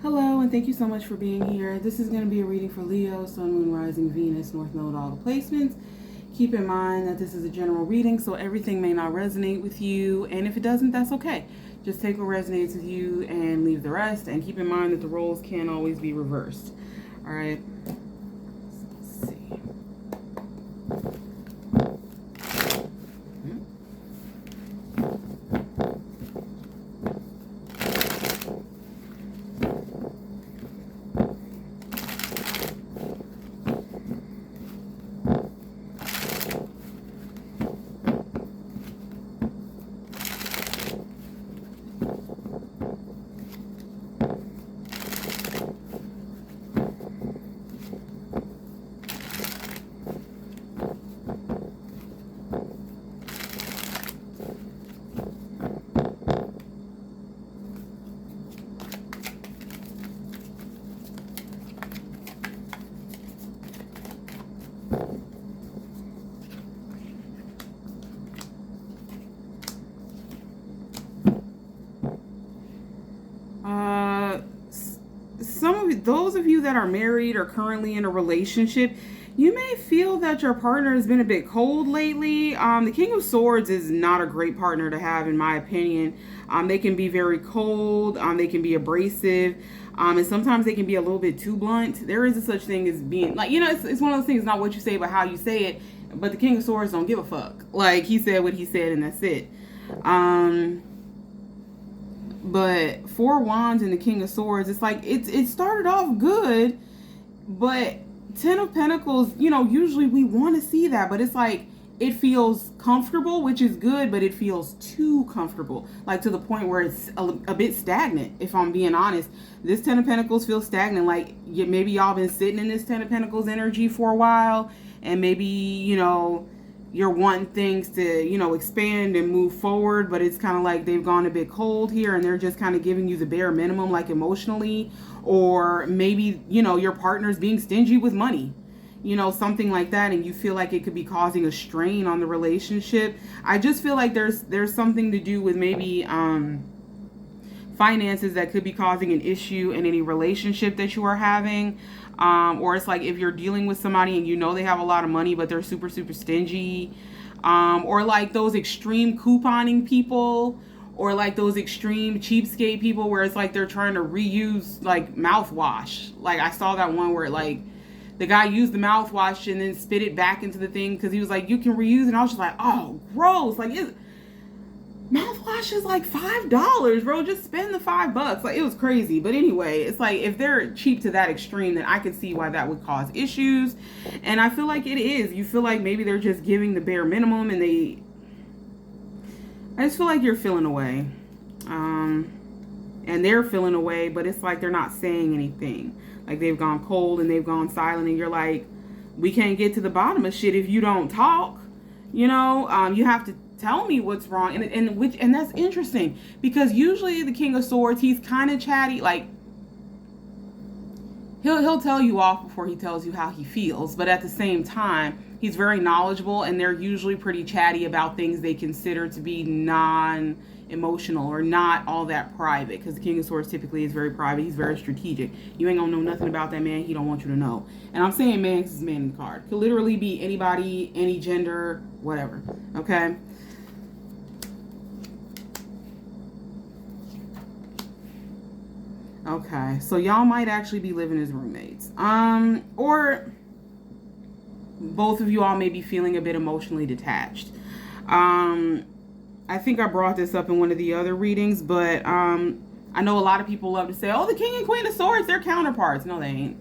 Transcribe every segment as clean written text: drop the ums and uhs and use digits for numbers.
Hello, and thank you so much for being here. This is going to be a reading for Leo, Sun, Moon, Rising, Venus, North Node, all the placements. Keep in mind that this is a general reading, so everything may not resonate with you, and if it doesn't, that's okay. Just take what resonates with you and leave the rest, and keep in mind that the roles can always be reversed. All right. Let's see. Those of you that are married or currently in a relationship, you may feel that your partner has been a bit cold lately. The King of Swords is not a great partner to have, in my opinion. They can be very cold. They can be abrasive. And sometimes they can be a little bit too blunt. There is a such thing as being, like, it's one of those things, not what you say, but how you say it. But the King of Swords don't give a fuck. Like, he said what he said, and that's it. But Four Wands and the King of Swords, it's like it started off good, but Ten of Pentacles, usually we want to see that, but it's like it feels comfortable, which is good, but it feels too comfortable, like to the point where it's a bit stagnant. If I'm being honest, this Ten of Pentacles feels stagnant. Like maybe y'all been sitting in this Ten of Pentacles energy for a while, and maybe you're wanting things to, expand and move forward, but it's kind of like they've gone a bit cold here and they're just kind of giving you the bare minimum, like emotionally, or maybe, your partner's being stingy with money, something like that, and you feel like it could be causing a strain on the relationship. I just feel like there's something to do with maybe finances that could be causing an issue in any relationship that you are having. Or it's like if you're dealing with somebody and they have a lot of money, but they're super, super stingy. Or like those extreme couponing people, or like those extreme cheapskate people where it's like they're trying to reuse like mouthwash. Like I saw that one where like the guy used the mouthwash and then spit it back into the thing because he was like, you can reuse it. And I was just like, oh, gross. Like, mouthwash is like $5, bro. Just spend the $5. Like, it was crazy. But anyway, it's like if they're cheap to that extreme, then I can see why that would cause issues. And I feel like it is. You feel like maybe they're just giving the bare minimum, and I just feel like you're feeling away. And they're feeling away, but it's like they're not saying anything. Like they've gone cold and they've gone silent, and you're like, we can't get to the bottom of shit if you don't talk. You have to tell me what's wrong, and that's interesting because usually the King of Swords, he's kind of chatty. Like he'll tell you off before he tells you how he feels, but at the same time he's very knowledgeable, and they're usually pretty chatty about things they consider to be non-emotional or not all that private, because the King of Swords typically is very private. He's very strategic. You ain't gonna know nothing about that man. He don't want you to know. And I'm saying man because it's man in the card. Could literally be anybody, any gender, whatever. Okay. Okay, so y'all might actually be living as roommates. Or both of you all may be feeling a bit emotionally detached. I think I brought this up in one of the other readings, but I know a lot of people love to say, oh, the King and Queen of Swords, they're counterparts. No, they ain't.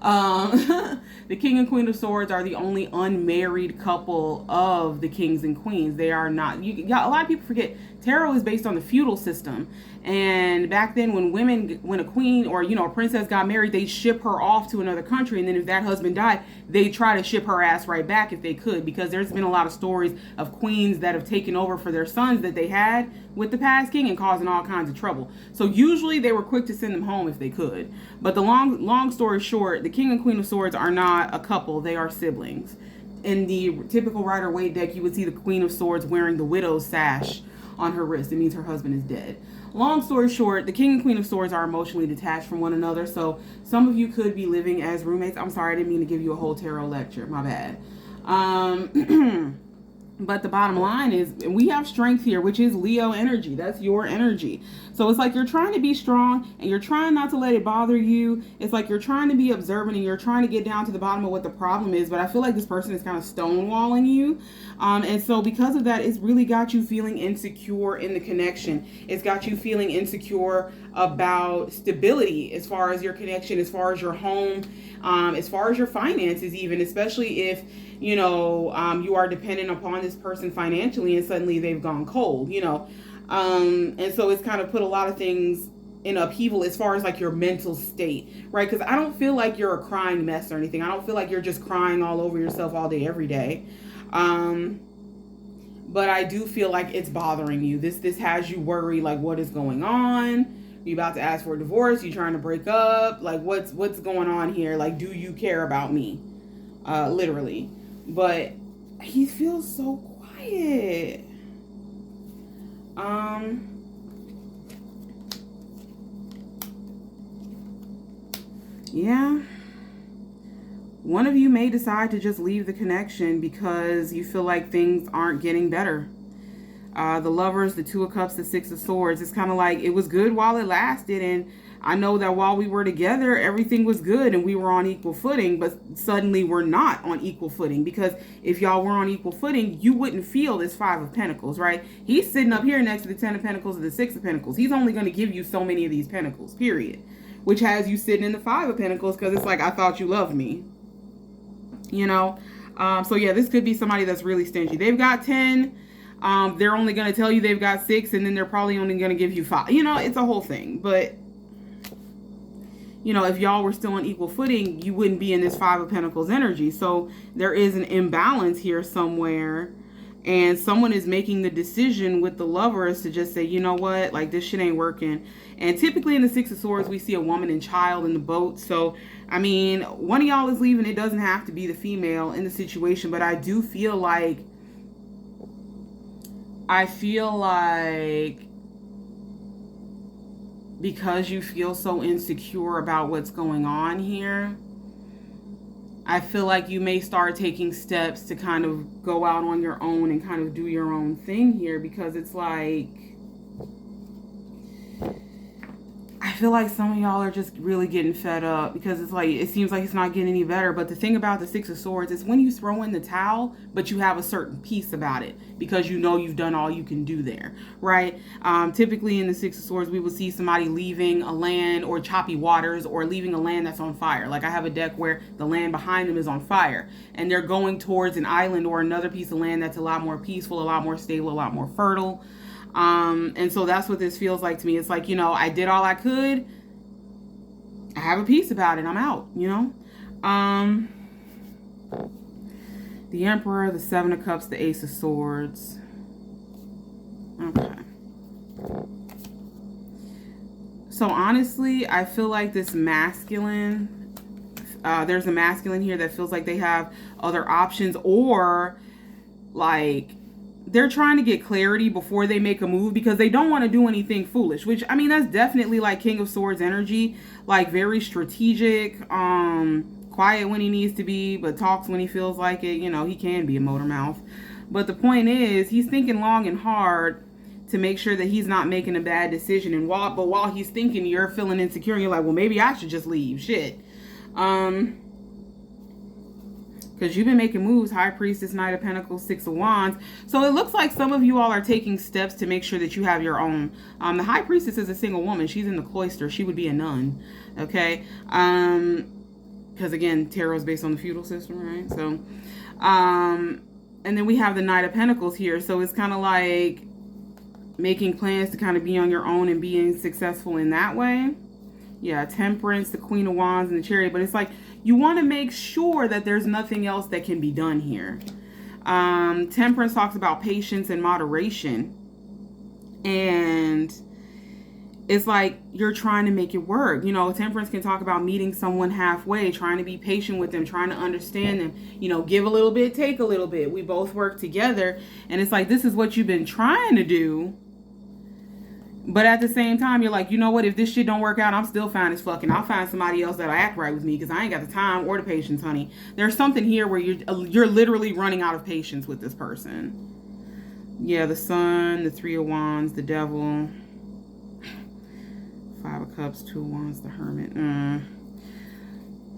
The King and Queen of Swords are the only unmarried couple of the Kings and Queens. They are not. A lot of people forget tarot is based on the feudal system, and back then when a queen or a princess got married, they ship her off to another country, and then if that husband died, they try to ship her ass right back if they could, because there's been a lot of stories of queens that have taken over for their sons that they had with the past king and causing all kinds of trouble. So usually they were quick to send them home if they could. But the long story short, the King and Queen of Swords are not a couple, they are siblings. In the typical Rider-Waite deck, you would see the Queen of Swords wearing the widow's sash on her wrist. It means her husband is dead. long story short, the King and Queen of Swords are emotionally detached from one another. So some of you could be living as roommates. I'm sorry, I didn't mean to give you a whole tarot lecture. My bad. But the bottom line is we have strength here, which is Leo energy. That's your energy. So it's like you're trying to be strong and you're trying not to let it bother you. It's like you're trying to be observant and you're trying to get down to the bottom of what the problem is. But I feel like this person is kind of stonewalling you. And so because of that, it's really got you feeling insecure in the connection. It's got you feeling insecure about stability as far as your connection, as far as your home, as far as your finances even, especially if you are dependent upon this person financially and suddenly they've gone cold, and so it's kind of put a lot of things in upheaval as far as like your mental state, right? Because I don't feel like you're a crying mess or anything. I don't feel like you're just crying all over yourself all day every day, but I do feel like it's bothering you. This has you worried, like what is going on? You about to ask for a divorce? You trying to break up? Like what's going on here? Like, do you care about me? Literally. But he feels so quiet. Yeah. One of you may decide to just leave the connection because you feel like things aren't getting better. The Lovers, the Two of Cups, the Six of Swords. It's kind of like it was good while it lasted, and I know that while we were together, everything was good and we were on equal footing, but suddenly we're not on equal footing, because if y'all were on equal footing, you wouldn't feel this Five of Pentacles, right? He's sitting up here next to the Ten of Pentacles and the Six of Pentacles. He's only going to give you so many of these Pentacles, period, which has you sitting in the Five of Pentacles because it's like, I thought you loved me, So yeah, this could be somebody that's really stingy. They've got 10. They're only going to tell you they've got 6, and then they're probably only going to give you 5. It's a whole thing, but if y'all were still on equal footing, you wouldn't be in this Five of Pentacles energy. So there is an imbalance here somewhere, and someone is making the decision with the Lovers to just say, you know what, like this shit ain't working. And typically in the Six of Swords, we see a woman and child in the boat. So, I mean, one of y'all is leaving. It doesn't have to be the female in the situation, but I do feel like, because you feel so insecure about what's going on here, I feel like you may start taking steps to kind of go out on your own and kind of do your own thing here, because it's like, I feel like some of y'all are just really getting fed up, because it's like, it seems like it's not getting any better. But the thing about the Six of Swords is when you throw in the towel, but you have a certain peace about it because you've done all you can do there, right? Typically in the Six of Swords, we would see somebody leaving a land or choppy waters, or leaving a land that's on fire. Like I have a deck where the land behind them is on fire and they're going towards an island or another piece of land that's a lot more peaceful, a lot more stable, a lot more fertile. And so that's what this feels like to me. It's like, I did all I could. I have a peace about it. I'm out, the Emperor, the Seven of Cups, the Ace of Swords. Okay. So honestly, I feel like this masculine, there's a masculine here that feels like they have other options, or like they're trying to get clarity before they make a move because they don't want to do anything foolish, which, I mean, that's definitely like King of Swords energy, like very strategic, quiet when he needs to be, but talks when he feels like it. He can be a motor mouth. But the point is, he's thinking long and hard to make sure that he's not making a bad decision. And while he's thinking, you're feeling insecure and you're like, well, maybe I should just leave. Shit. Because you've been making moves. High Priestess, Knight of Pentacles, Six of Wands. So it looks like some of you all are taking steps to make sure that you have your own. The High Priestess is a single woman. She's in the cloister. She would be a nun. Okay. Because again, tarot is based on the feudal system, right? So, and then we have the Knight of Pentacles here. So it's kind of like making plans to kind of be on your own and being successful in that way. Yeah, Temperance, the Queen of Wands, and the Chariot. But it's like you want to make sure that there's nothing else that can be done here. Temperance talks about patience and moderation. And it's like you're trying to make it work. Temperance can talk about meeting someone halfway, trying to be patient with them, trying to understand them. Give a little bit, take a little bit. We both work together. And it's like, this is what you've been trying to do. But at the same time, you're like, you know what? If this shit don't work out, I'm still fine as fuck, and I'll find somebody else that'll act right with me because I ain't got the time or the patience, honey. There's something here where you're literally running out of patience with this person. Yeah, the Sun, the Three of Wands, the Devil, Five of Cups, Two of Wands, the Hermit.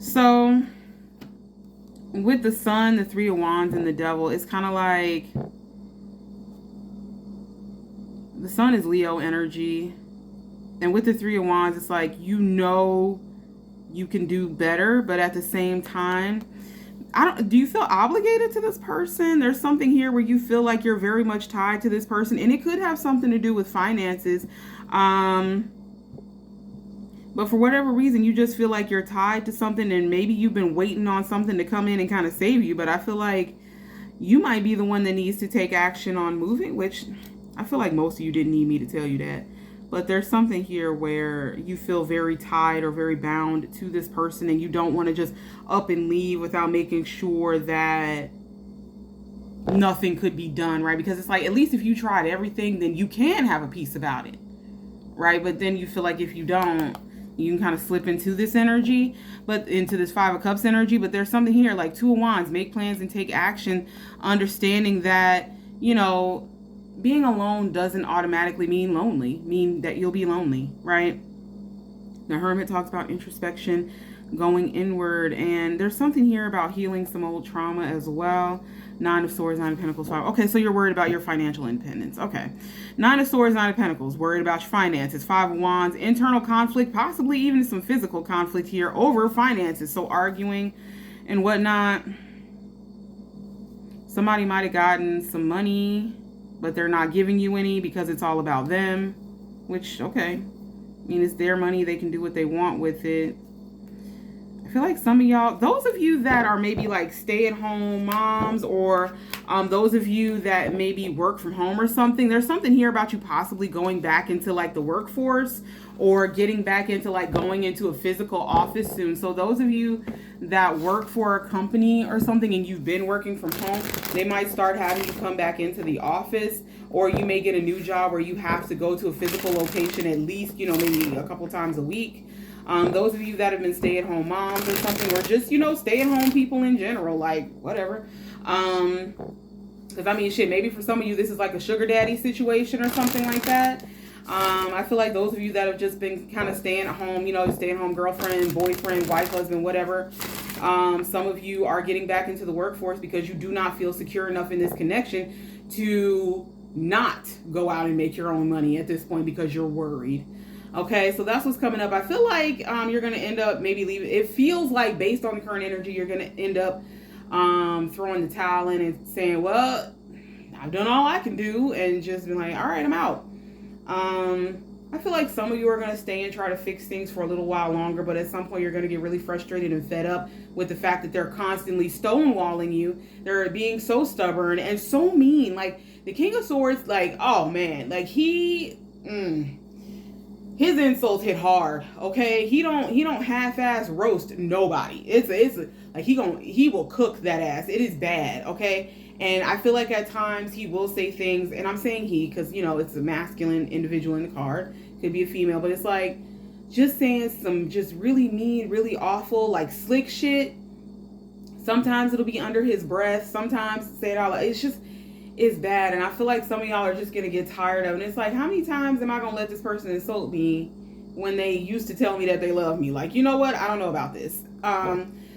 So with the Sun, the Three of Wands, and the Devil, it's kind of like the Sun is Leo energy, and with the Three of Wands, it's like, you know, you can do better, but at the same time, do you feel obligated to this person? There's something here where you feel like you're very much tied to this person, and it could have something to do with finances. But for whatever reason, you just feel like you're tied to something, and maybe you've been waiting on something to come in and kind of save you, but I feel like you might be the one that needs to take action on moving, which I feel like most of you didn't need me to tell you that. But there's something here where you feel very tied or very bound to this person, and you don't want to just up and leave without making sure that nothing could be done, right? Because it's like, at least if you tried everything, then you can have a peace about it, right? But then you feel like if you don't, you can kind of slip into this energy, but into this Five of Cups energy. But there's something here like Two of Wands, make plans and take action, understanding that, you know, being alone doesn't automatically mean that you'll be lonely, right? The Hermit talks about introspection, going inward, and there's something here about healing some old trauma as well. Nine of Swords, Nine of Pentacles, Five. Okay, so you're worried about your financial independence. Okay. Nine of Swords, Nine of Pentacles, worried about your finances. Five of Wands, internal conflict, possibly even some physical conflict here over finances. So arguing and whatnot. Somebody might have gotten some money, but they're not giving you any because it's all about them, which, okay. I mean, it's their money. They can do what they want with it. I feel like some of y'all, those of you that are maybe like stay-at-home moms, or those of you that maybe work from home or something, there's something here about you possibly going back into like the workforce, or getting back into like going into a physical office soon. So those of you that work for a company or something and you've been working from home, they might start having you come back into the office, or you may get a new job where you have to go to a physical location at least, you know, maybe a couple times a week. Those of you that have been stay-at-home moms or something, or just, you know, stay-at-home people in general, like whatever. Because I mean, shit, maybe for some of you this is like a sugar daddy situation or something like that. I feel like those of you that have just been kind of staying at home, you know, stay-at-home girlfriend, boyfriend, wife, husband, whatever. Some of you are getting back into the workforce because you do not feel secure enough in this connection to not go out and make your own money at this point because you're worried. Okay, so that's what's coming up. I feel like you're going to end up maybe leaving. It feels like, based on the current energy, you're going to end up throwing the towel in and saying, well, I've done all I can do, and just be like, all right, I'm out. I feel like some of you are going to stay and try to fix things for a little while longer, but at some point you're going to get really frustrated and fed up with the fact that they're constantly stonewalling you. They're being so stubborn and so mean. Like the King of Swords, like, oh man, like his insults hit hard. Okay, he don't half-ass roast nobody. It's like he will cook that ass. It is bad. Okay. And I feel like at times he will say things, and I'm saying he because, you know, it's a masculine individual in the card. Could be a female, but it's like just saying some just really mean, really awful, like slick shit. Sometimes it'll be under his breath. Sometimes say it out loud. It's bad. And I feel like some of y'all are just going to get tired of it. And it's like, how many times am I going to let this person insult me when they used to tell me that they love me? Like, you know what? I don't know about this.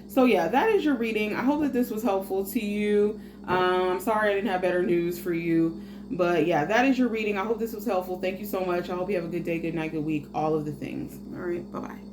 So yeah, that is your reading. I hope that this was helpful to you. I'm sorry I didn't have better news for you, but yeah, that is your reading. I hope this was helpful. Thank you so much. I hope you have a good day, good night, good week, all of the things. All right, bye-bye.